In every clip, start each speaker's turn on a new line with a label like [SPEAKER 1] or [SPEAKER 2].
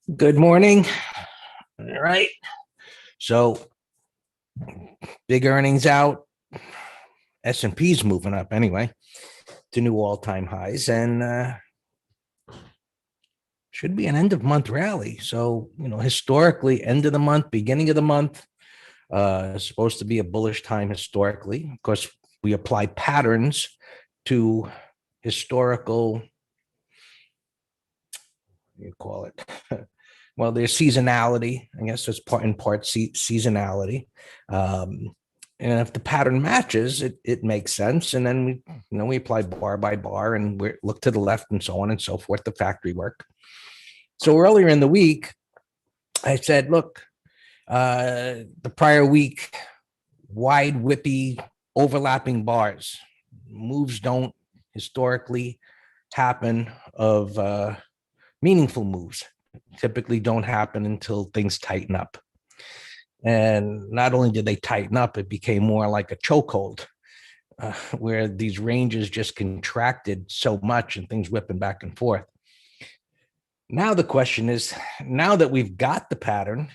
[SPEAKER 1] Good morning. All right. So big earnings out. S&P's moving up anyway to new all-time highs and should be an end of month rally. So, historically, end of the month, beginning of the month, is supposed to be a bullish time historically. Of course, we apply patterns to historical, you call it, well, there's seasonality. I guess it's in part seasonality. Um, and if the pattern matches, it makes sense. And then we apply bar by bar and we look to the left and so on and so forth, the factory work. So earlier in the week, I said, look, the prior week, wide, whippy, overlapping bars. Moves don't historically happen of meaningful moves. Typically don't happen until things tighten up. And not only did they tighten up, it became more like a chokehold, where these ranges just contracted so much and things whipping back and forth. Now the question is, now that we've got the pattern,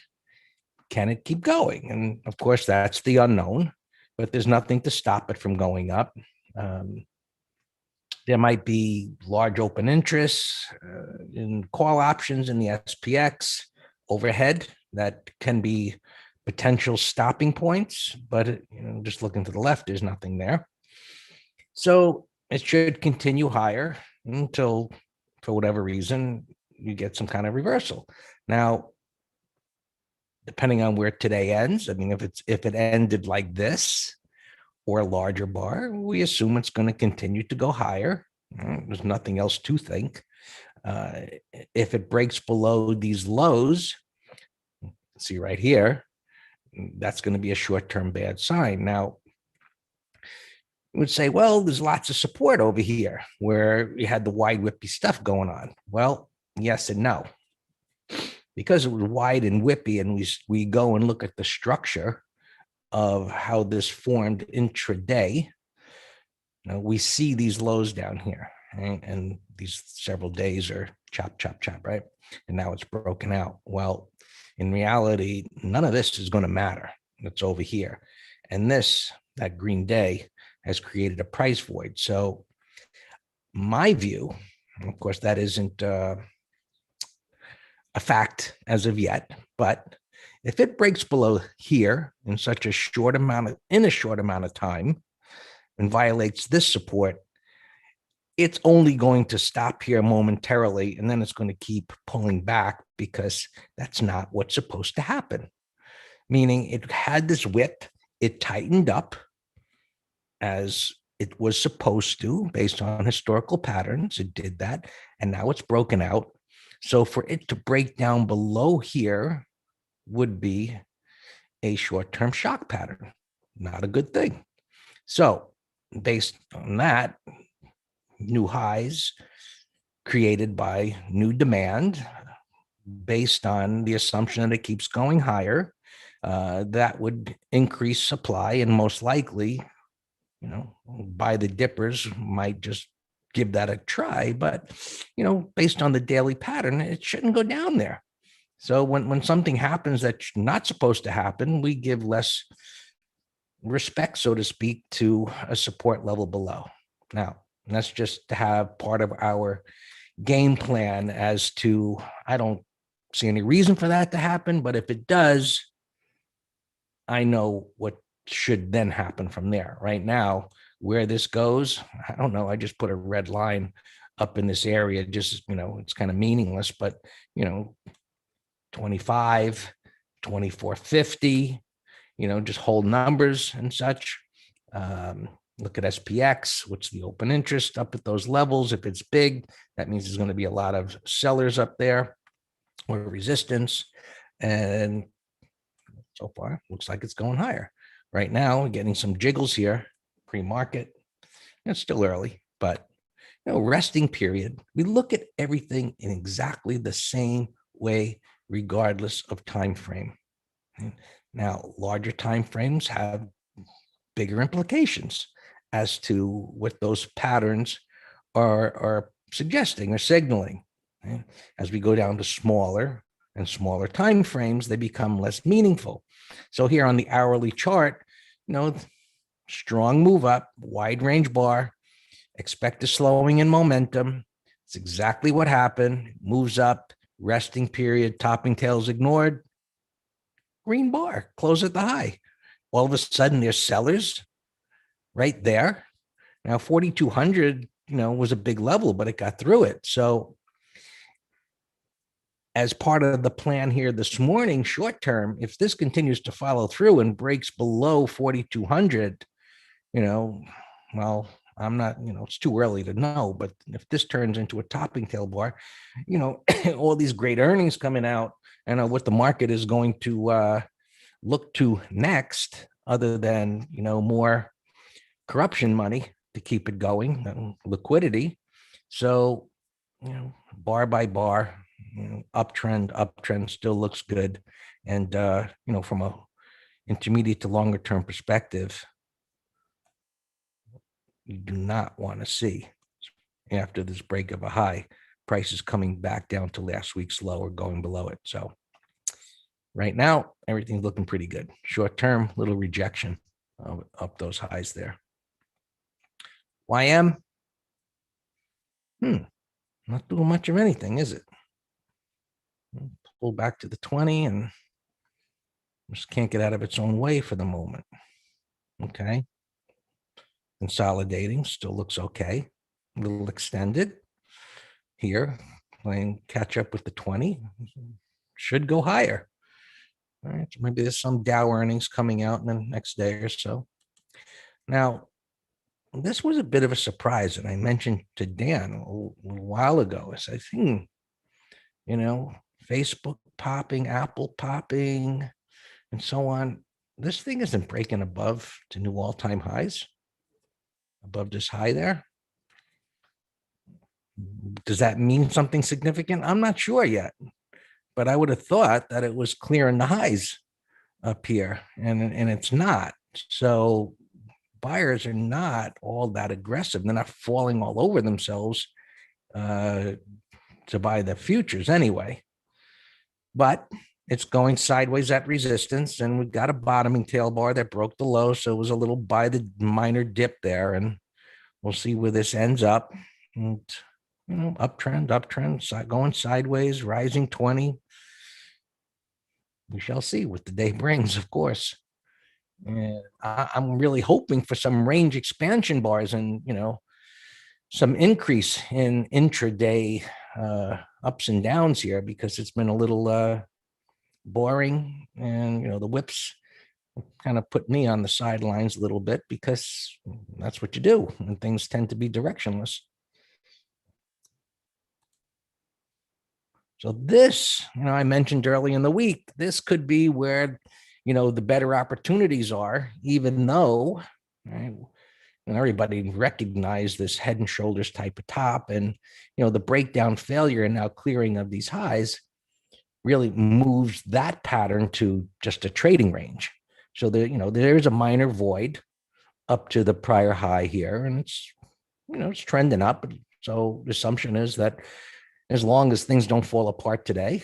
[SPEAKER 1] can it keep going? And of course, that's the unknown, but there's nothing to stop it from going up. There might be large open interests in call options in the SPX overhead that can be potential stopping points, but just looking to the left, there's nothing there. So it should continue higher until, for whatever reason, you get some kind of reversal. Now, depending on where today ends, I mean, if it ended like this or a larger bar, we assume it's going to continue to go higher. There's nothing else to think. If it breaks below these lows, see right here, that's going to be a short-term bad sign. Now, you would say, well, there's lots of support over here where you had the wide whippy stuff going on. Well, yes and no. Because it was wide and whippy, and we go and look at the structure of how this formed intraday, we see these lows down here, right? And these several days are chop, chop, chop, right? And now it's broken out. Well, in reality, none of this is going to matter. It's over here. And that green day, has created a price void. So my view, of course, that isn't a fact as of yet, but if it breaks below here in a short amount of time and violates this support, it's only going to stop here momentarily, and then it's going to keep pulling back because that's not what's supposed to happen. Meaning it had this whip, it tightened up as it was supposed to based on historical patterns. It did that, and now it's broken out. So for it to break down below here would be a short-term shock pattern, not a good thing. So based on that, new highs created by new demand based on the assumption that it keeps going higher, that would increase supply and most likely, buy the dippers might just give that a try. But, based on the daily pattern, it shouldn't go down there. So when something happens that's not supposed to happen, we give less respect, so to speak, to a support level below. Now, that's just to have part of our game plan as to, I don't see any reason for that to happen, but if it does, I know what should then happen from there. Right now, where this goes, I don't know. I just put a red line up in this area. Just, it's kind of meaningless, but, 25, 2450, just hold numbers and such. Look at SPX, what's the open interest up at those levels. If it's big, that means there's going to be a lot of sellers up there or resistance. And so far, looks like it's going higher. Right now, we're getting some jiggles here, pre-market. It's still early, but resting period. We look at everything in exactly the same way, regardless of time frame. Now, larger time frames have bigger implications as to what those patterns are suggesting or signaling. As we go down to smaller, and smaller time frames, they become less meaningful. So here on the hourly chart, strong move up, wide range bar, expect a slowing in momentum. It's exactly what happened. Moves up, resting period, topping tails ignored, green bar, close at the high. All of a sudden, there's sellers right there. Now, 4,200, was a big level, but it got through it. So as part of the plan here this morning, short term, if this continues to follow through and breaks below 4,200, well, I'm not, it's too early to know, but if this turns into a topping tail bar, all these great earnings coming out, and what the market is going to look to next, other than, more corruption money to keep it going, liquidity. So, bar by bar, uptrend still looks good. And, from a intermediate to longer term perspective, you do not want to see, after this break of a high, prices coming back down to last week's low or going below it. So right now, everything's looking pretty good. Short term, little rejection up those highs there. YM, not doing much of anything, is it? Pull back to the 20 and just can't get out of its own way for the moment. Okay. Consolidating, still looks okay. A little extended here, playing catch up with the 20. Should go higher. All right. So maybe there's some Dow earnings coming out in the next day or so. Now, this was a bit of a surprise, and I mentioned to Dan a little while ago. I said, Facebook popping, Apple popping, and so on. This thing isn't breaking above to new all-time highs, above this high there. Does that mean something significant? I'm not sure yet, but I would have thought that it was clearing the highs up here, and it's not. So buyers are not all that aggressive. They're not falling all over themselves to buy the futures anyway. But it's going sideways at resistance, and we've got a bottoming tail bar that broke the low, so it was a little by the minor dip there, and we'll see where this ends up. And uptrend, going sideways, rising 20. We shall see what the day brings, of course. And I'm really hoping for some range expansion bars and some increase in intraday ups and downs here, because it's been a little boring, and the whips kind of put me on the sidelines a little bit, because that's what you do when things tend to be directionless. So this, I mentioned early in the week, this could be where, the better opportunities are, even though, right, and everybody recognized this head and shoulders type of top, and, the breakdown failure and now clearing of these highs really moves that pattern to just a trading range. So there's a minor void up to the prior high here, and it's trending up. So the assumption is that as long as things don't fall apart today,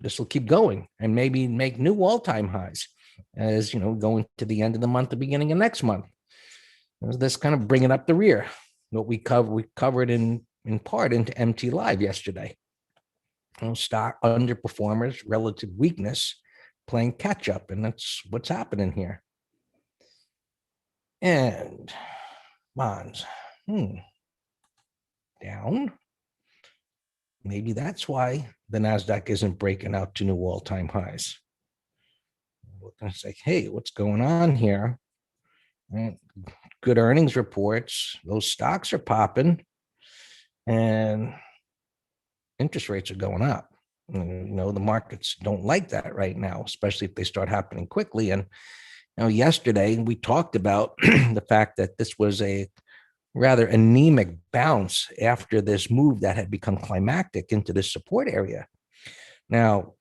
[SPEAKER 1] this will keep going and maybe make new all-time highs as going to the end of the month, the beginning of next month. This kind of bringing up the rear. What we covered in part into MT Live yesterday. Stock underperformers, relative weakness, playing catch up, and that's what's happening here. And bonds, down. Maybe that's why the Nasdaq isn't breaking out to new all-time highs. We're going to say, hey, what's going on here? Right. Good earnings reports. Those stocks are popping, and interest rates are going up. The markets don't like that right now, especially if they start happening quickly. And yesterday we talked about the fact that this was a rather anemic bounce after this move that had become climactic into this support area. Now,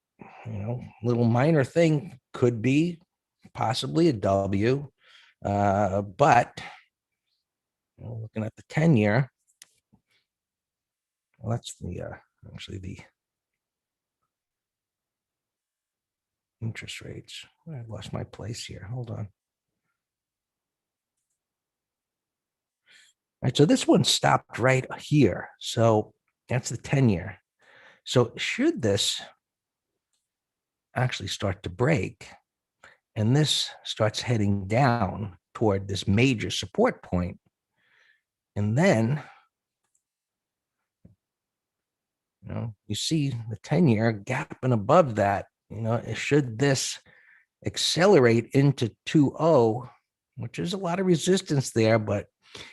[SPEAKER 1] little minor thing could be possibly a W, but looking at the 10-year, well, that's the actually the interest rates. I lost my place here. Hold on. All right, so this one stopped right here. So that's the 10-year. So should this actually start to break, and this starts heading down toward this major support point, and then you see the 10-year gapping above that, should this accelerate into 2.0, which is a lot of resistance there, but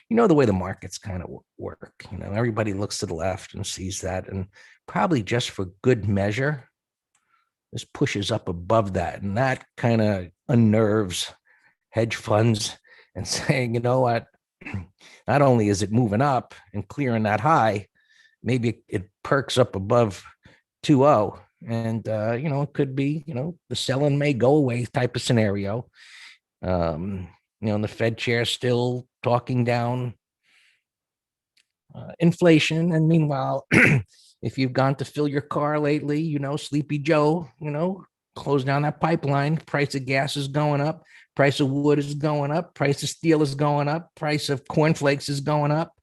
[SPEAKER 1] the way the markets kind of work, everybody looks to the left and sees that, and probably just for good measure, this pushes up above that, and that kind of unnerves hedge funds and saying, you know what, not only is it moving up and clearing that high, maybe it perks up above 2.0, and it could be, the selling may go away type of scenario. And the Fed chair still talking down inflation, and meanwhile, if you've gone to fill your car lately, Sleepy Joe, close down that pipeline. Price of gas is going up. Price of wood is going up. Price of steel is going up. Price of cornflakes is going up.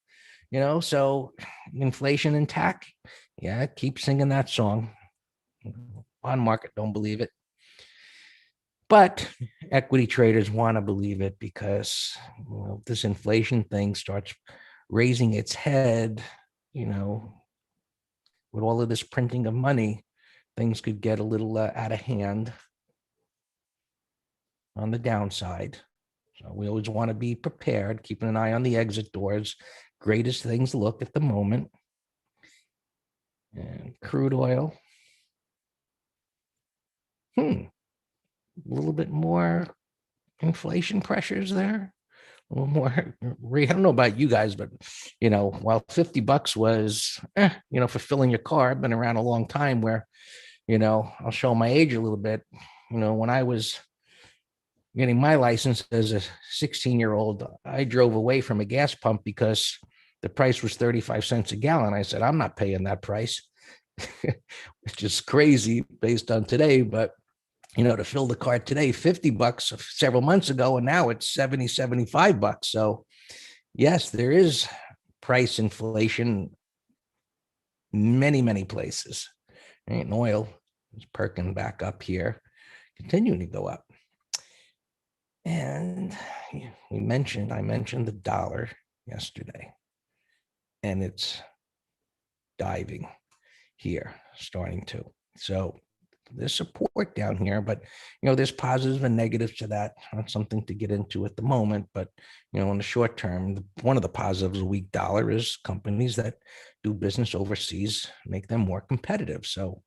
[SPEAKER 1] So inflation intact. Yeah, keep singing that song. Bond market don't believe it. But equity traders want to believe it because this inflation thing starts raising its head, with all of this printing of money, things could get a little out of hand on the downside. So we always want to be prepared, keeping an eye on the exit doors. Greatest things look at the moment. And crude oil. A little bit more inflation pressures there. A little more. I don't know about you guys, but while $50 was, for filling your car, I've been around a long time where, I'll show my age a little bit. When I was getting my license as a 16-year-old, I drove away from a gas pump because the price was 35 cents a gallon. I said, I'm not paying that price, which is crazy based on today. But, to fill the car today, $50 several months ago, and now it's $75. So yes, there is price inflation many, many places. And oil is perking back up here, continuing to go up. And I mentioned the dollar yesterday, and it's diving here, starting to. So there's support down here, but there's positives and negatives to that. Not something to get into at the moment, but in the short term, one of the positives of a weak dollar is companies that do business overseas make them more competitive. So,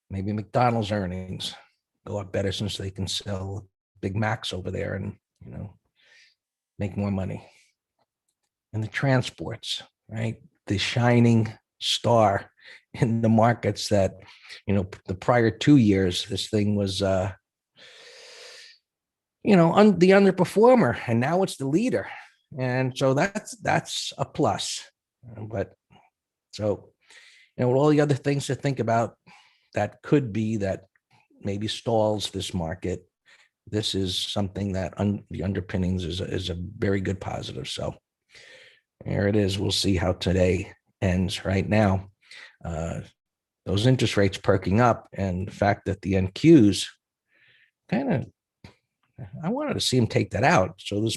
[SPEAKER 1] maybe McDonald's earnings go up better since they can sell Big Macs over there and make more money. And the transports, right? The shining star in the markets that, the prior 2 years, this thing was, the underperformer, and now it's the leader. And so that's a plus. But so, with all the other things to think about, that could be that maybe stalls this market. This is something that the underpinnings is a very good positive. So there it is. We'll see how today ends. Right now, those interest rates perking up, and the fact that the NQs kind of, I wanted to see him take that out. So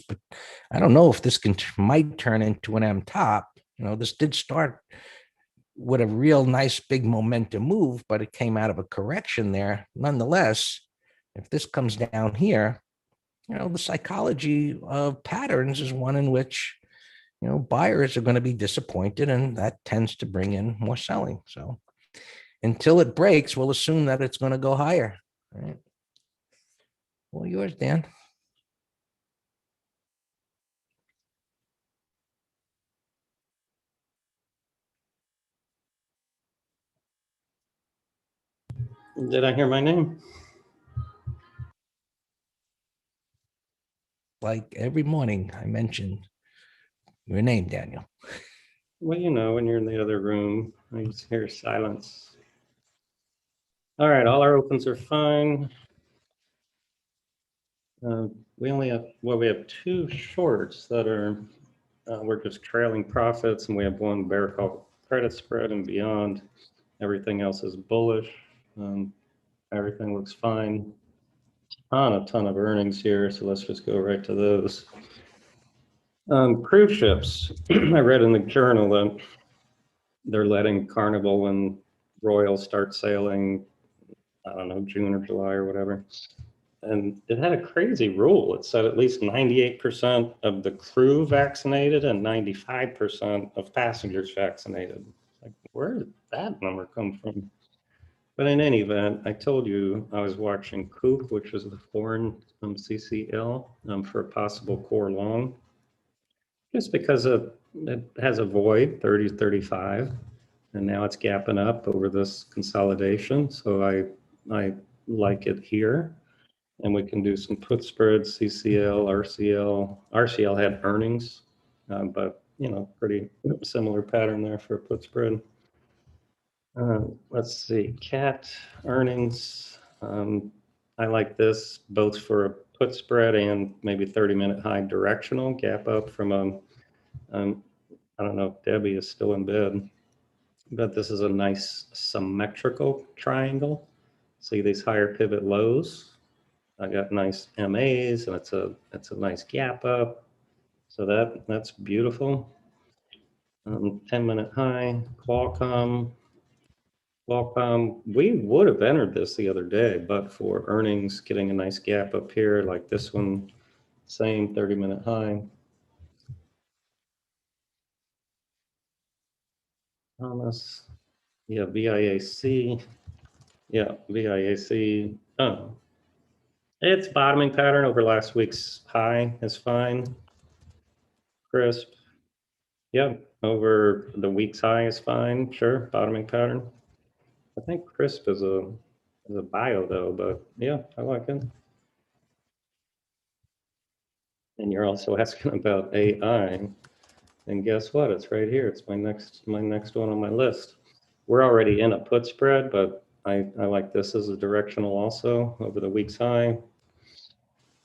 [SPEAKER 1] I don't know if this might turn into an M top. This did start with a real nice big momentum move, but it came out of a correction there. Nonetheless, if this comes down here, the psychology of patterns is one in which, buyers are going to be disappointed, and that tends to bring in more selling. So until it breaks, we'll assume that it's going to go higher. Right. Well, yours, Dan.
[SPEAKER 2] Did I hear my name?
[SPEAKER 1] Like every morning, I mention your name, Daniel.
[SPEAKER 2] Well, when you're in the other room, I just hear silence. All right, all our opens are fine. We only have, well, we have two shorts that are, we're just trailing profits, and we have one bear call credit spread and beyond. Everything else is bullish. Everything looks fine. On a ton of earnings here, so let's just go right to those. Cruise ships. I read in the journal that they're letting Carnival and Royal start sailing, I don't know, June or July or whatever. And it had a crazy rule. It said at least 98% of the crew vaccinated and 95% of passengers vaccinated. Like, where did that number come from? But in any event, I told you I was watching Kook, which is the foreign CCL, for a possible core long, just because it has a void, 30, 35, and now it's gapping up over this consolidation. So I like it here. And we can do some put spreads, CCL, RCL. RCL had earnings, but pretty similar pattern there for a put spread. Let's see, CAT earnings. I like this both for a put spread and maybe 30-minute high directional gap up from a, I don't know if Debbie is still in bed, but this is a nice symmetrical triangle. See these higher pivot lows. I got nice MAs, and it's a nice gap up. So that's beautiful. 10-minute high, Qualcomm. Qualcomm, we would have entered this the other day, but for earnings getting a nice gap up here, like this one, same 30-minute high. Thomas, yeah, VIAC, yeah, VIAC. Oh, it's bottoming pattern over last week's high is fine. Crisp, yeah, over the week's high is fine. Sure, bottoming pattern. I think Crisp is a bio though, but yeah, I like it. And you're also asking about AI, and guess what? It's right here. It's my next one on my list. We're already in a put spread, but I like this as a directional also over the week's high.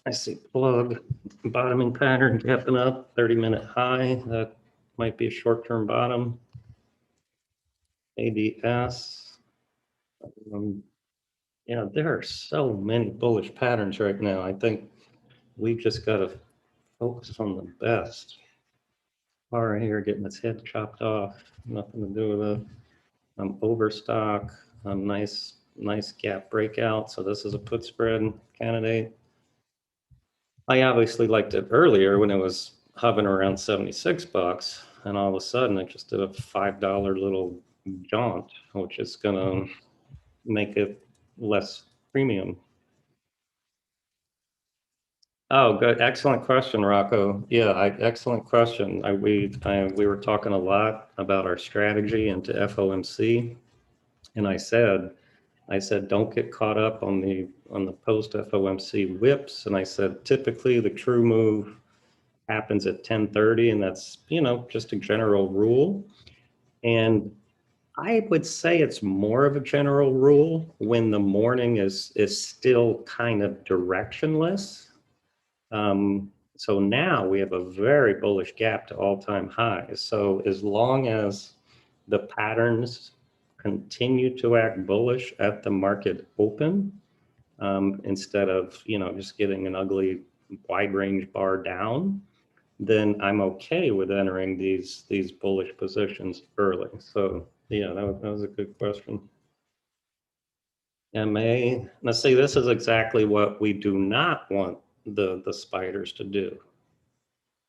[SPEAKER 2] I see plug bottoming pattern gapping up 30-minute high. That might be a short-term bottom. ADS. Yeah, there are so many bullish patterns right now. I think we just got to focus on the best. Right here getting its head chopped off. Nothing to do with it. Overstock. Nice gap breakout. So this is a put spread candidate. I obviously liked it earlier when it was hovering around 76 bucks, and all of a sudden it just did a $5 little jaunt, which is gonna make it less premium. Oh, good. Excellent question, Rocco. Yeah, excellent question. We were talking a lot about our strategy into FOMC, and I said, don't get caught up on the post FOMC whips. And I said, typically the true move happens at 10:30, and that's just a general rule. And I would say it's more of a general rule when the morning is still kind of directionless. So now we have a very bullish gap to all-time highs. So as long as the patterns continue to act bullish at the market open, instead of just getting an ugly wide range bar down, then I'm okay with entering these bullish positions early. So yeah, that was a good question. MA. Now see, this is exactly what we do not want the spiders to do.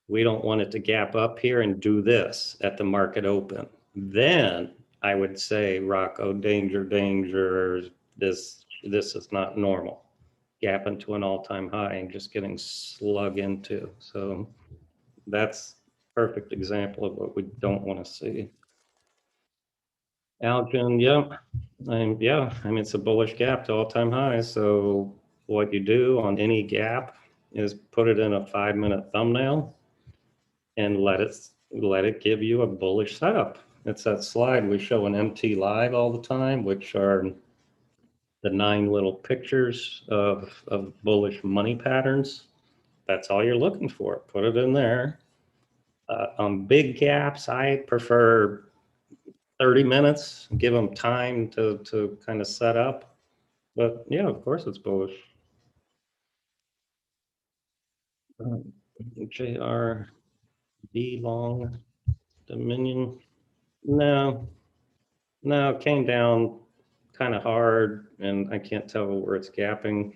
[SPEAKER 2] We don't want it to gap up here and do this at the market open. Then I would say, Rocco, danger, danger. This is not normal. Gap into an all-time high and just getting slug into. So that's perfect example of what we don't want to see. Algin, yeah, I mean, it's a bullish gap to all-time highs. So what you do on any gap is put it in a 5-minute thumbnail and let it give you a bullish setup. It's that slide we show in MT Live all the time, which are the 9 little pictures of bullish money patterns. That's all you're looking for. Put it in there. On big gaps, I prefer 30 minutes, give them time to kind of set up. But yeah, of course it's bullish. JRD long Dominion. No, no, it came down kind of hard and I can't tell where it's gapping.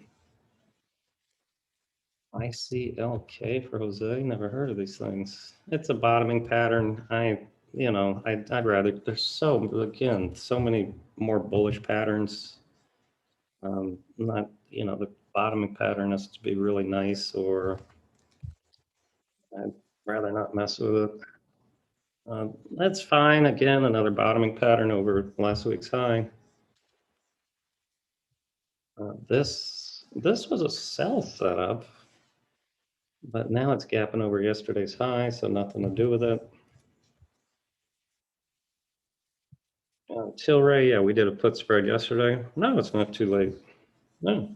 [SPEAKER 2] ICLK for Jose, never heard of these things. It's a bottoming pattern. I'd rather, there's so many more bullish patterns. Not, the bottoming pattern has to be really nice, or I'd rather not mess with it. That's fine. Again, another bottoming pattern over last week's high. This was a sell setup, but now it's gapping over yesterday's high, so nothing to do with it. Tilray, yeah, we did a put spread yesterday. No, it's not too late. No,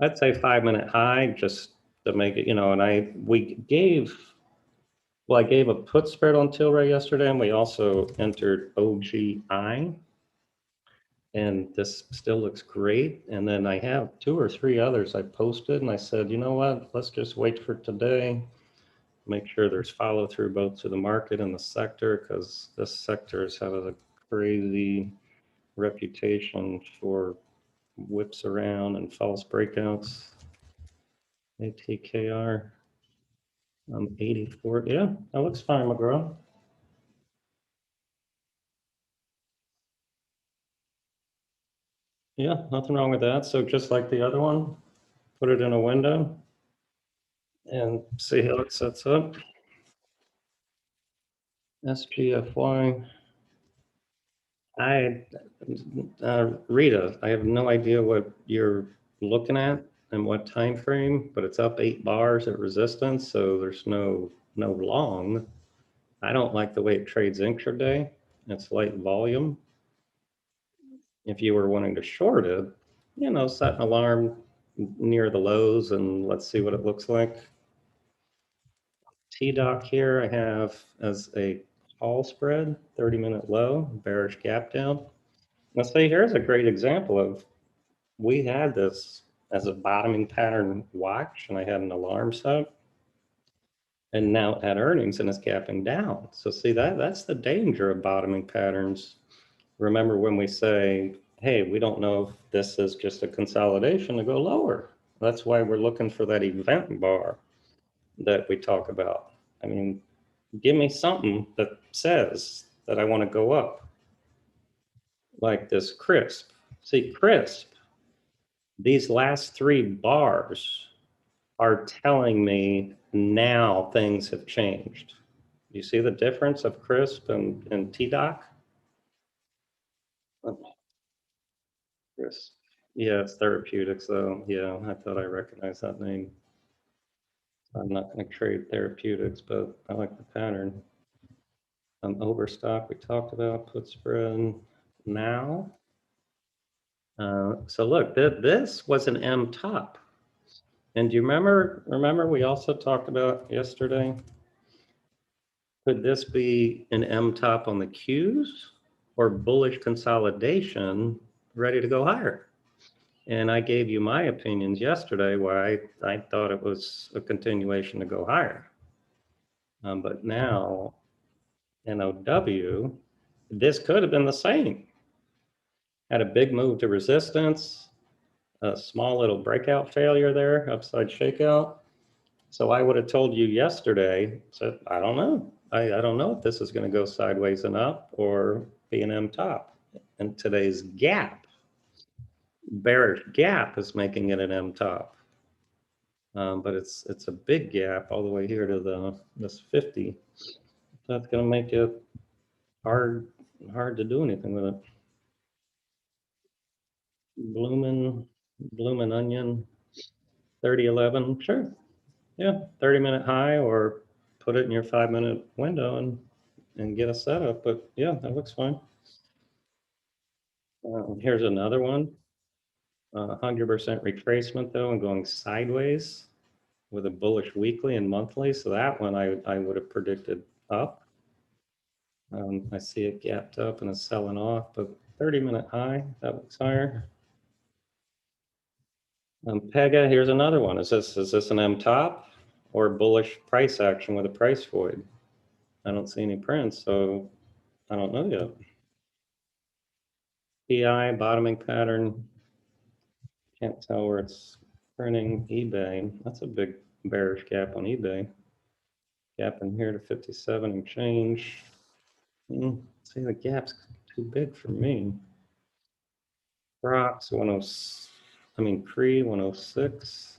[SPEAKER 2] I'd say 5-minute high just to make it, and I gave a put spread on Tilray yesterday, and we also entered OGI, and this still looks great. And then I have 2 or 3 others I posted, and I said, you know what, let's just wait for today. Make sure there's follow through both to the market and the sector, because this sector has had a crazy reputation for whips around and false breakouts. ATKR, 84. Yeah, that looks fine, McGraw. Yeah, nothing wrong with that. So just like the other one, put it in a window and see how it sets up. SGFY. Rita, I have no idea what you're looking at and what time frame, but it's up 8 bars at resistance, so there's no long. I don't like the way it trades intraday. It's light volume. If you were wanting to short it, set an alarm near the lows and let's see what it looks like. TDOC here I have as a call spread, 30-minute low, bearish gap down. Now see, here's a great example of, we had this as a bottoming pattern watch and I had an alarm set, and now at earnings and it's gapping down. So see, that's the danger of bottoming patterns. Remember when we say, hey, we don't know if this is just a consolidation to go lower. That's why we're looking for that event bar that we talk about. I mean, give me something that says that I want to go up, like this CRISP. See, CRISP, these last 3 bars are telling me now things have changed. You see the difference of CRISP and TDOC? CRISP. Yeah, it's therapeutics though. Yeah, I thought I recognized that name. I'm not going to trade therapeutics, but I like the pattern. Overstock we talked about, put spread now. So look, this was an M top. And do you remember we also talked about yesterday, could this be an M top on the Qs or bullish consolidation ready to go higher? And I gave you my opinions yesterday why I thought it was a continuation to go higher. But now, NOW, this could have been the same. Had a big move to resistance, a small little breakout failure there, upside shakeout. So I would have told you yesterday, said, I don't know. I don't know if this is going to go sideways and up or be an M top. And today's gap, bearish gap, is making it an M top. But it's a big gap all the way here to this 50. That's going to make it hard to do anything with it. Bloomin' Onion, 3011, sure. Yeah, 30-minute high, or put it in your 5-minute window and get a setup. But yeah, that looks fine. Here's another one. 100% retracement though and going sideways with a bullish weekly and monthly. So that one I would have predicted up. I see it gapped up and is selling off, but 30-minute high, that looks higher. Pega, here's another one. Is this an M top or bullish price action with a price void? I don't see any prints, so I don't know yet. PI bottoming pattern. Can't tell where it's printing. eBay, that's a big bearish gap on eBay. Gap in here to 57 and change. See, the gap's too big for me. Rocks 10, I mean pre 106.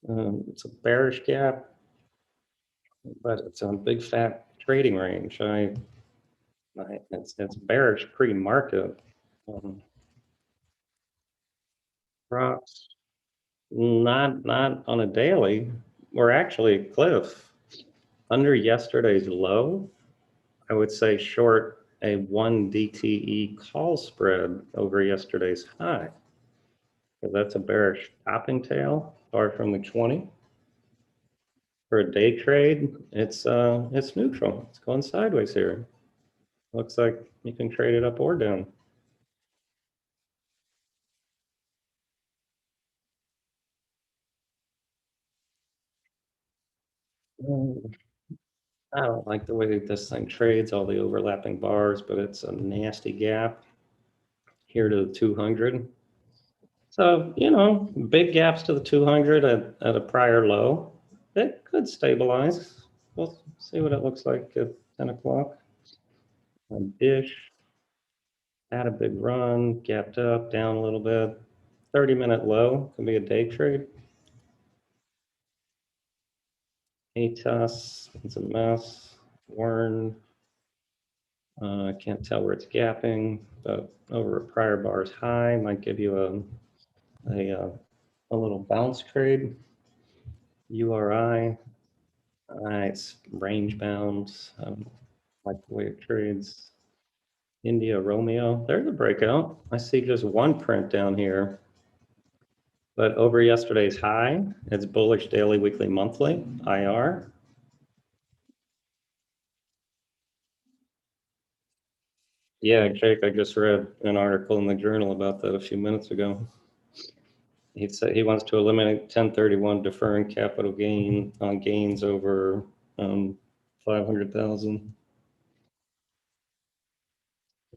[SPEAKER 2] It's a bearish gap, but it's a big fat trading range. It's bearish pre-market. Rocks not on a daily. We're actually cliff under yesterday's low. I would say short a 1 DTE call spread over yesterday's high. So that's a bearish topping tail, far from the 20. For a day trade, it's neutral. It's going sideways here. Looks like you can trade it up or down. I don't like the way this thing trades, all the overlapping bars, but it's a nasty gap here to the 200. So, big gaps to the 200 at a prior low. It could stabilize. We'll see what it looks like at 10 o'clock. Dish had a big run, gapped up, down a little bit. 30-minute low can be a day trade. ATOS, it's a mess. Warren, I can't tell where it's gapping, but over a prior bar's high might give you a little bounce trade. URI, it's range bound. Like the way it trades. India Romeo, there's a breakout. I see just one print down here, but over yesterday's high, it's bullish daily, weekly, monthly, IR. Yeah, Jake, I just read an article in the journal about that a few minutes ago. He said he wants to eliminate 1031 deferring capital gain on gains over 500,000.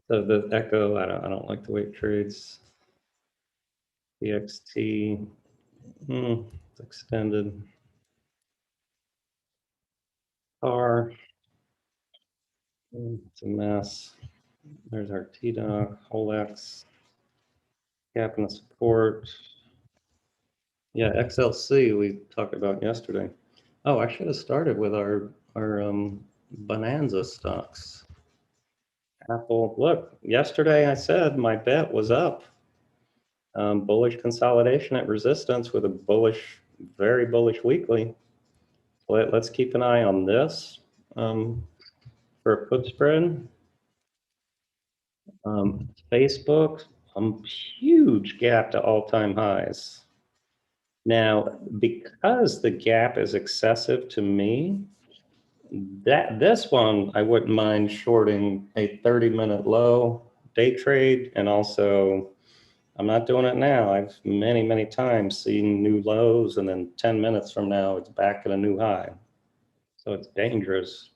[SPEAKER 2] So the Echo, I don't like the way it trades. EXT, it's extended. R, it's a mess. There's our TDOC, Holex, gap in the support. Yeah, XLC we talked about yesterday. Oh, I should have started with our Bonanza stocks. Apple, look, yesterday I said my bet was up. Bullish consolidation at resistance with a bullish, very bullish weekly. Let's keep an eye on this for a put spread. Facebook, huge gap to all-time highs. Now, because the gap is excessive to me, this one I wouldn't mind shorting a 30-minute low day trade, and also I'm not doing it now. I've many times seen new lows, and then 10 minutes from now it's back at a new high. So it's dangerous.